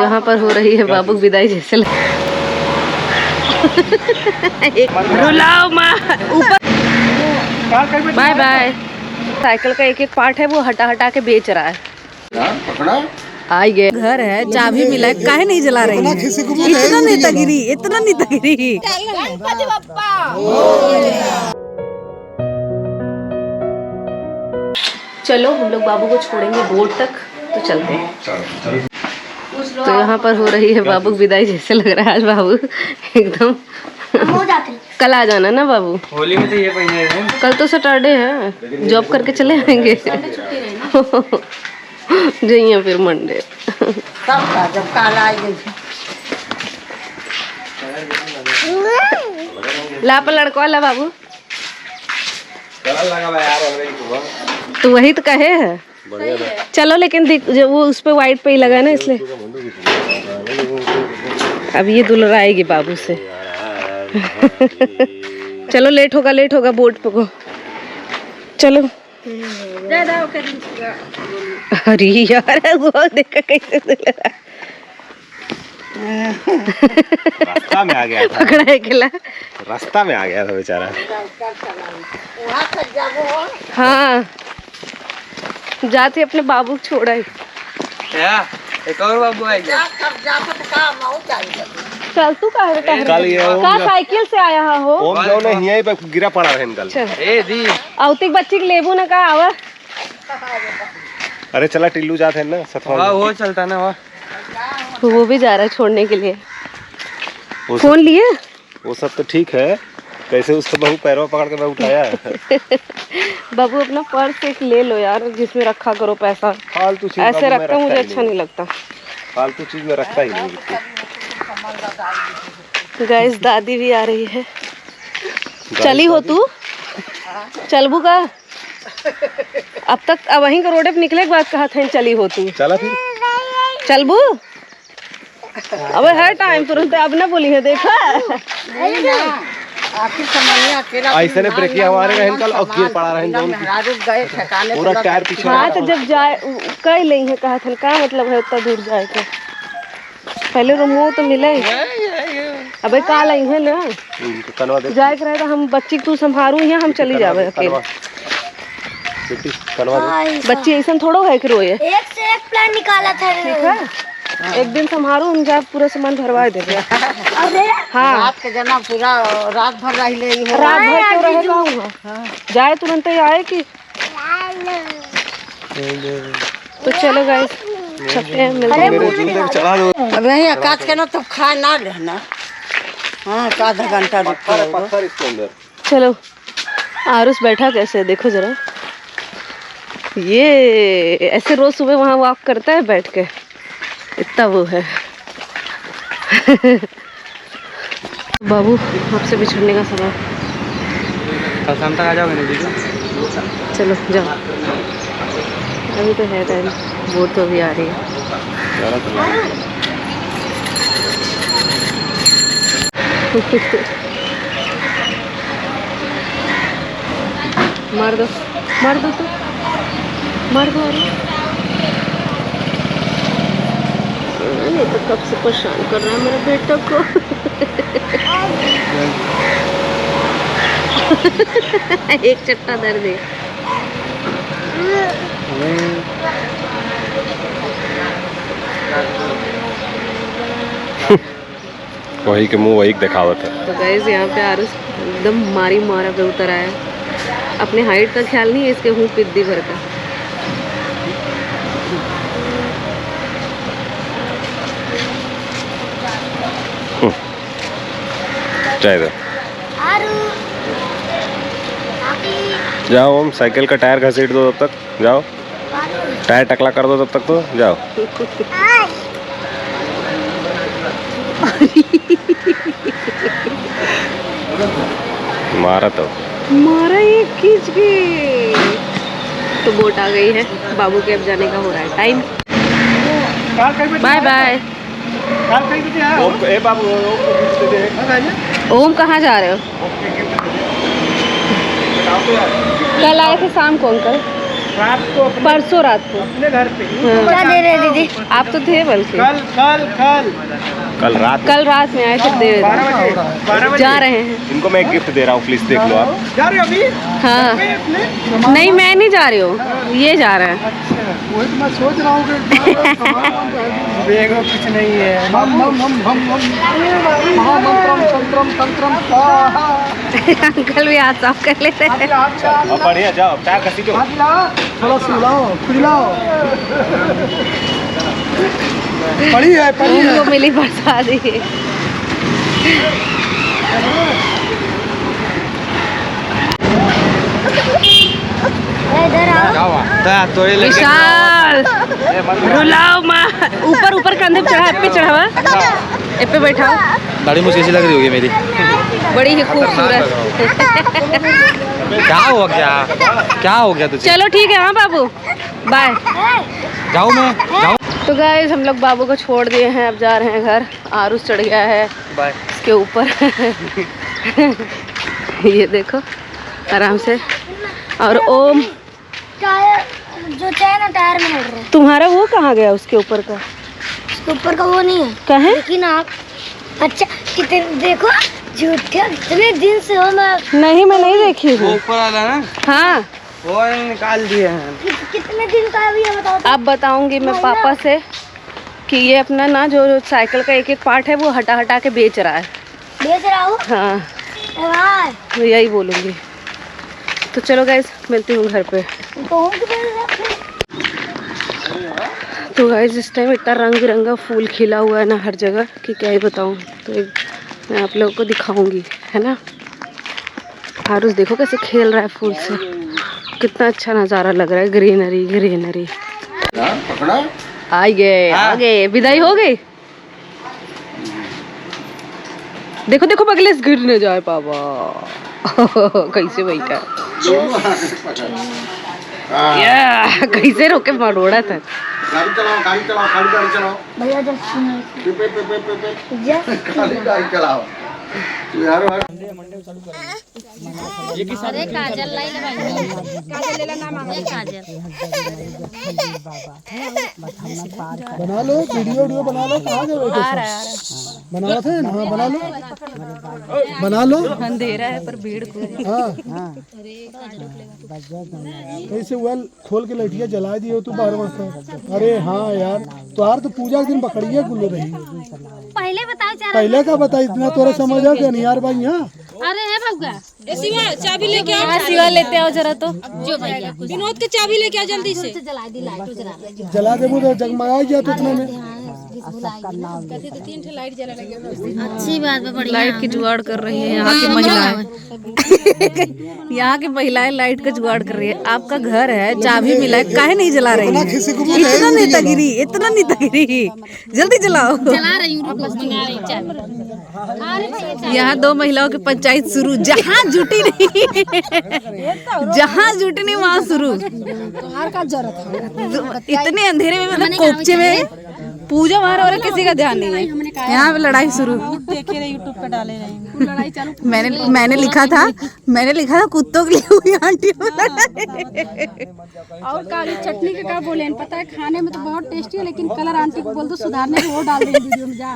यहाँ पर हो रही है बाबू विदाई जैसे रुलाओ माँ ऊपर। Bye bye. साइकिल का एक एक पार्ट है वो हटा हटा के बेच रहा है। आई गए घर है, चाबी मिला है, काहे नहीं जला रही है? इतना नेतागिरी, इतना नेतागिरी। चलो हम लोग बाबू को छोड़ेंगे बोर्ड तक, तो चलते हैं। तो यहाँ पर हो रही है बाबू विदाई जैसे लग रहा है आज बाबू एकदम। कल आ जाना ना बाबू, होली में तो ये पहने हैं। कल तो सैटरडे है, जॉब करके चले आएंगे। जाइए फिर मंडे जब काल आएंगे। लापा लड़का वाला बाबू तो वही तो कहे है। चलो लेकिन जो वो उस पे वाइट पे ही लगा ना, इसलिए अब ये दुलराएगी बाबू से। चलो लेट होगा बोर्ड पे को। चलो अरे यार वो देखा कैसे दुलरा रास्ता में आ गया था। पकड़ा है अकेला, रास्ता में आ गया था बेचारा। हाँ जाते अपने बाबू को छोड़ा है। एक और बाबू आएगा। चल तू कहाँ साइकिल से आया हो? ओम जो ने यहीं पे गिरा पड़ा है कल। ए दी औतिक बच्ची के लेबू ना कहा आवा। अरे चला टिल्लू जाते हैं ना सतवा। वो चलता ना वो भी जा रहा है छोड़ने के लिए। फोन लिए वो सब तो ठीक है, कैसे उसको बहू पैरों पकड़ के मैं उठाया है। बाबू अपना पर्स एक ले लो यार, जिसमें रखा करो पैसा। फालतू चीज ऐसे रखता मुझे अच्छा नहीं लगता। फालतू चीज में रखता ही नहीं। गाइस दादी भी आ रही है। चली हो तू? चलबू का? अब तक अब वहीं का रोड पे निकले के बाद कहा था चली हो तू? चला फिर चलबू। अबे हर टाइम तुरंत अब ना बोली है, देखा ऐसे ने ब्रेक किया हमारे रहन कल और गिर पड़ा रहन जोन पूरा टायर पीछे। हाँ तो जब जाए कई नहीं है कहा था, क्या मतलब है उतना दूर जाए का? पहले रूम तो मिले। अबे काल आई है ना जाए कर रहे, हम बच्ची तू संभारू यहाँ हम चली जावे अकेले। बच्ची ऐसा थोड़ा है कि रोए। एक से एक प्लान निकाला था। ठीक है एक दिन संभारू हम जाए पूरा सामान भरवा देंगे। अरे हाँ रात के जना पूरा रात भर रह ले। रात भर क्यों रहेगा? जाए तुरंत ही आए कि तो चलो गाइस चलते हैं, मिलते हैं। अब यहीं काट के ना तो खा ना रहना। हाँ आधा घंटा पत्थर इसके अंदर। चलो आरुष बैठा कैसे देखो जरा, ये ऐसे रोज सुबह वहाँ वॉक करता है बैठ के, इतना वो है। बाबू आपसे बिछड़ने का समय। कल शाम तक आ जाओगे ना दीदी? चलो जाओ, अभी तो है टाइम, वो तो भी आ रही है। मार दो तो मार दो। अरे तो कब से परेशान कर रहा है मेरे बेटा को। एक चट्टा दर्द है। वही के मुंह वही दिखावत है। तो गाइस यहाँ पे आरुष एकदम मारा पे उतर आया। अपने हाइट का ख्याल नहीं है इसके, हूँ पिद्दी भर का। जाओ ओम साइकिल का टायर घसीट दो तब तक, जाओ टायर टकला कर दो तब तक, तो जाओ। मारा ये खींच के। तो बोट आ गई है, बाबू के अब जाने का हो रहा है टाइम। Bye bye. ओम कहाँ जा रहे हो? कल आए थे शाम को अंकल। रात को परसों रात को अपने घर पे क्या दे रहे हैं दीदी? आप तो थे बल्कि कल रात में आए थे, दे रहे 12 बजे जा रहे हैं। इनको मैं एक गिफ्ट दे रहा हूँ, प्लीज देख लो आप। जा रहे हो अभी? हाँ नहीं मैं नहीं जा रही हूँ, ये जा रहे हैं। वही तो मैं सोच रहा हूँ कि देखो कुछ नहीं है। अंकल भी हाथ साफ कर लेते हैं। अब बढ़िया, जाओ टायर घसीटो। थोड़ा सुलाओ खुजलाओ। पड़ी है उनको मिली प्रसादी। विशाल रुलाओ माँ, ऊपर ऊपर कंधे पे चढ़ा, पे चढ़ा हुआ, पे बैठा। दाढ़ी मुझे कैसी लग रही होगी मेरी? बड़ी ही खूबसूरत। क्या हो गया तुझे? चलो ठीक है, हाँ बाबू बाय। जाऊँ मैं? जाऊँ? तो गाइस हम लोग बाबू को छोड़ दिए हैं, अब जा रहे हैं घर। आरुष चढ़ गया है इसके ऊपर। ये देखो आराम से। और ओम जो चैन है टायर में लड़ रहा है। तुम्हारा वो कहाँ गया उसके ऊपर का? उसके ऊपर का वो नहीं है। कहे? लेकिन आप अच्छा कितने देखो झूठे कितने दिन से हो। मैं नहीं देखी हूँ। ऊपर वाला ना? हाँ वो निकाल दिए हैं। कितने दिन का है ये बताओ तो। अब बताऊंगी मैं पापा से कि ये अपना ना जो साइकिल का एक एक पार्ट है वो हटा हटा के बेच रहा है। बेच रहा हूँ? हाँ वाह, तो यही बोलूँगी। तो चलो गाइस मिलती हूँ घर पे। तो गाइस इस टाइम इतना रंग बिरंगा फूल खिला हुआ है ना हर जगह कि क्या ही बताऊँ। तो मैं आप लोगों को दिखाऊंगी, है ना। आरुष देखो कैसे खेल रहा है फूल से, कितना अच्छा नज़ारा लग रहा है। Greenery greenery. आ गए विदाई हो गई। देखो देखो बगले से गिर न जाए पापा। कैसे बैठा कैसे रोके मरोड़ा था। गाड़ी चलाओ भैया गाड़ी चलाओ। अरे काजल लाई ले भाई, काजल लेला नाम है काजल। बना लो वीडियो बना लो। कहाँ गए? बना थे ना? बना लो। अंधेरा है पर भीड़ को। हाँ ऐसे वेल खोल के लठिया जला दिए तू बाहर वहाँ। अरे हाँ यार, तुहार तो पूजा के दिन बकरिया गुल्लो रही। पहले बताओ पहले का बता, इतना तोरा समझ आ गया नहीं यार भाई। यहाँ अरे है भौगा शिवा चाबी लेके आओ। शिवा लेते आओ जरा। तो जो भैया विनोद के चाबी लेके आओ जल्दी से। जला दी लाइट जला जला दे तो जगमगा गया तो इतने में। अच्छी बात है, बढ़िया। लाइट की जुगाड़ कर रही है यहाँ की महिलाएं। यहाँ की महिलाएं लाइट का जुगाड़ कर रही है। आपका घर है, चाबी मिला है, काहे नहीं जला रही है? इतना नेतागिरी, जल्दी जलाओ। जला रही हूँ, मंगा रही चाबी। यहाँ दो महिलाओं की पंचायत शुरू। जहाँ जुटी नहीं जहाँ जुटी नहीं वहाँ शुरू। इतने अंधेरे में, मतलब कोपचे में पूजा वहाँ और किसी का ध्यान नहीं है। यहाँ पे लड़ाई शुरू। देखे रहे यूट्यूब पे डाले रहे लड़ाई चालू। मैंने लिखा था कुत्तों के लिए हुई आंटी। और काली चटनी का क्या बोले पता है? खाने में तो बहुत टेस्टी है, लेकिन कलर आंटी को बोल दो सुधारने को, वो डाल देंगे वीडियो में। जा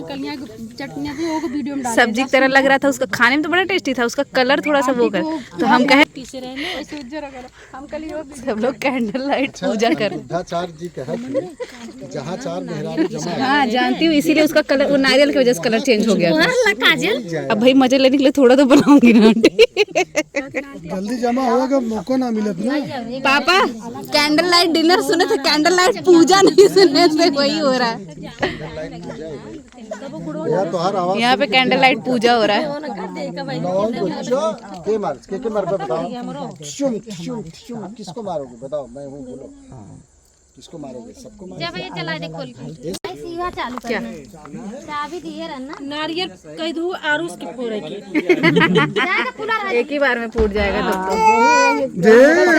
कलियां चटनियां थी वो वीडियो में डाल। सब्जी की तरह लग रहा था, उसका खाने में तो बड़ा टेस्टी था, उसका कलर थोड़ा सा वो कर। तो हम कहे सब लोग कैंडल लाइट पूजा कर। हाँ जानती हूँ, इसीलिए उसका कलर, वो नारियल की वजह से कलर चेंज हो गया था। काजल अब भाई मजे लेने के लिए थोड़ा तो बनाऊंगी ना आंटी। जल्दी जमा होगा, मौका ना मिले ना। पापा कैंडल लाइट डिनर सुने थे, कैंडल लाइट पूजा नहीं सुने थे, वही हो रहा है। यहाँ पे कैंडल लाइट पूजा हो रहा है। किसको मारोगे बताओ? मैं हूँ, बोलो किसको मारोगे? सबको मारोगे। जब ये चला दे खोल के सीधा चालू कर। क्या चाबी दिए रहना। नारियल कह दू आरुष के फोड़े के। एक ही बार में फूट जाएगा तो।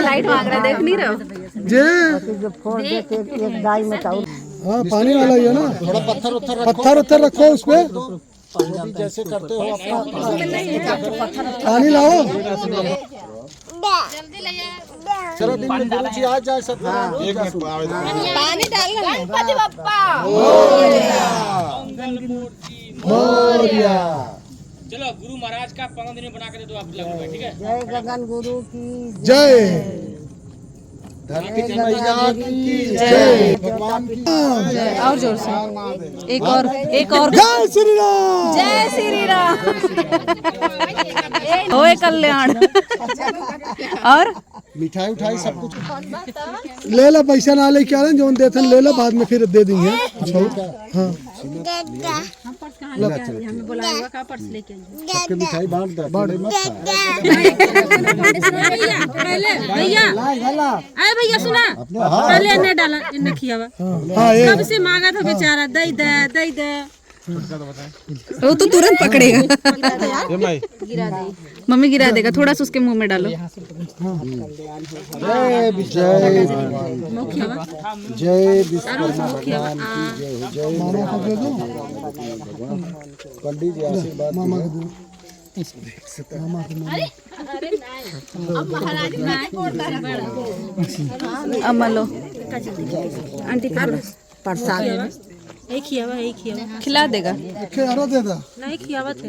लाइट मांग रहा, देख नहीं रहो हाँ पानी वाला ही है ना। थोड़ा पत्थर रखो उस पे, जैसे करते हो अपना। पानी लाओ जल्दी ले जा। चलो दिन में गुरु जी आ जाए सब एक पानी डाल गणपति बप्पा मोरिया। चलो गुरु महाराज का 15 दिन में बना कर दो आप लोग, ठीक है। जय गगन गुरु की जय, धरती मैया की जय, भगवान की जय। और जोर से एक और जय श्री राम, जय श्री राम होए कल्याण। और मिठाई उठाई सब कुछ ले लो, पैसा ना ले क्या जो देते ले लो, बाद में फिर दे देंगे। हाँ हमें बुलाया हुआ का पर्स लेके सबके मिठाई बांट दो, बड़े मत भैया आए भैया सुना पहले इन्हें डाला इन्हें खिया हुआ कब से मांगा था बेचारा, दई दे वो तो तुरंत पकड़ेगा। मम्मी गिरा देगा, थोड़ा सा उसके मुंह में डालो। जय जय जय विश्वकर्मा भगवान की जय हो। जय मामा को दे दो, पंडित जी आशीर्वाद मामा को दो। अम्मा लो आंटी प्रसाद एक खिला देगा, खेरो दे दो। नहीं खियावा थे।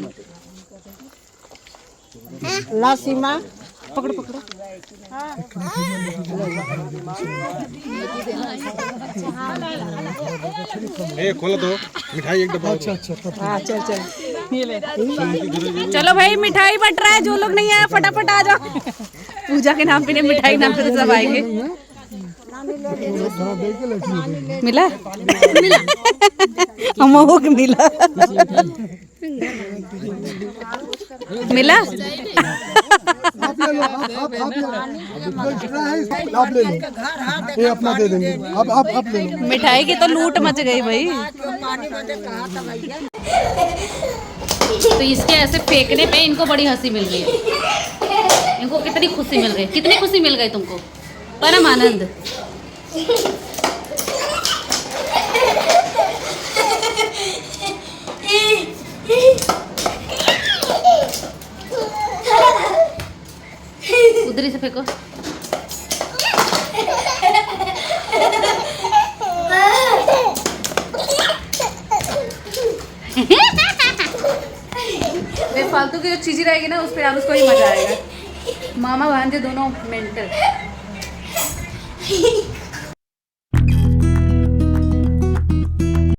ला सीमा पकड़ो खोलो तो मिठाई एक डब्बा। अच्छा चल चलो भाई, मिठाई बट रहा है, जो लोग नहीं आए फटाफट आ जाओ। पूजा के नाम पे मिठाई नाम पे सब आएंगे। मिला हमको मिला मिला। आप ले लो, आप ले लो, ये अपना दे देंगे। आप ले लो। मिठाई की तो लूट मच गई भाई। तो इसके ऐसे फेंकने पे इनको बड़ी हंसी मिल रही है। इनको कितनी खुशी मिल रही है, कितनी खुशी मिल गई तुमको? परम आनंद। उधर ही से फेंको। फालतू की जो चीज़ें रहेगी ना उस पर आप उसको ही मजा आएगा। मामा भांजे दोनों मेंटल।